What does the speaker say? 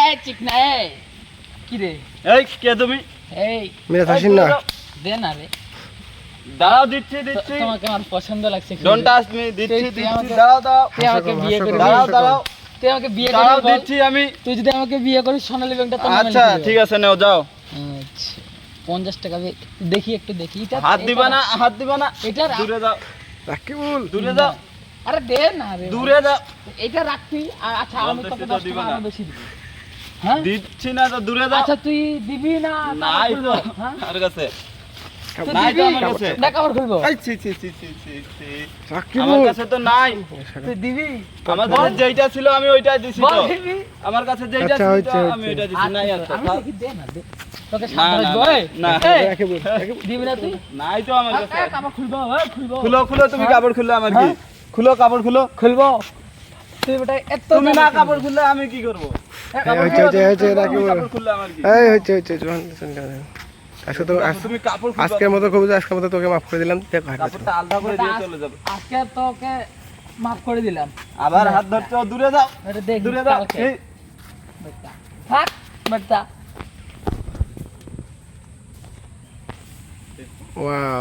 এই চিকনা এই কি রে এই কে তুমি? এই মেরে থাসিন না দে না রে দাঁড়াও, দিচ্ছি। তোমাকে আমার পছন্দ লাগছে ডোন্ট টাচ মি, দিচ্ছি। দাঁড়াও। তুই আমাকে বিয়ে করে দাঁড়াও। তুই আমাকে বিয়ে দাঁড়াও, করে দিচ্ছি আমি। তুই যদি আমাকে বিয়ে করিস সোনালী ব্যাংকটা তো আচ্ছা ঠিক আছে, নাও যাও। আচ্ছা 50 টাকা দেখি একটু দেখি এটা হাত দিবা না, এটা দূরে যাও, রাকিবুল দূরে যাও, আরে দে না রে দূরে যাও। এটা রাখবি আচ্ছা আমি তোকে 10 দিবা টাকা না। আরো বেশি দিব হ্যাঁ দিচ্ছি না তো দূরে যাও। আচ্ছা তুই দিবি না নাই তো হ্যাঁ আমার কাছে, তুই নাই তো দিবি? আমার কাছে। দেখ আবার খুলবো এই ছি। আমার রাকিবুল কাছে তো নাই। তুই দিবি আমার কাছে যেইটা ছিল আমি ওইটাই দিছি বল তো। দিবি আমার কাছে যেইটা আচ্ছা, ছিল হচ্ছে, আমি হচ্ছে। ওইটা দিছি। নাই আচ্ছা, আছে। আমি দেখি দে না দে তোকে না, সাবধানে না, বল না। এই রাকিবুল দিবি না তুই নাই তো আমার কাছে। কাপড় খুলবো খুলবো খুলো তুমি কাপড় খুললে আমার কি? হ্যাঁ? খুলো কাপড় খুলো। খুলবো তুই বেটা এত তুমি না কাপড় খুললে আমি কি করব? হচ্ছে রাকিবুল কাপড় খুললে আমার কি? এই হচ্ছে জোহান আজকে তো তুমি কাপড় খুলবা। আজকের মতো কবুজ আজকের মতো তোকে মাফ করে দিলাম দেখ কাপড়টা আলাদা করে দিয়ে চলে যাবে। আজকে তোকে মাফ করে দিলাম আবার হাত ধরছো, দূরে যাও, এটা দেখ দূরে যাও। কালকে এই, বেটা থাক বেটা ওয়াও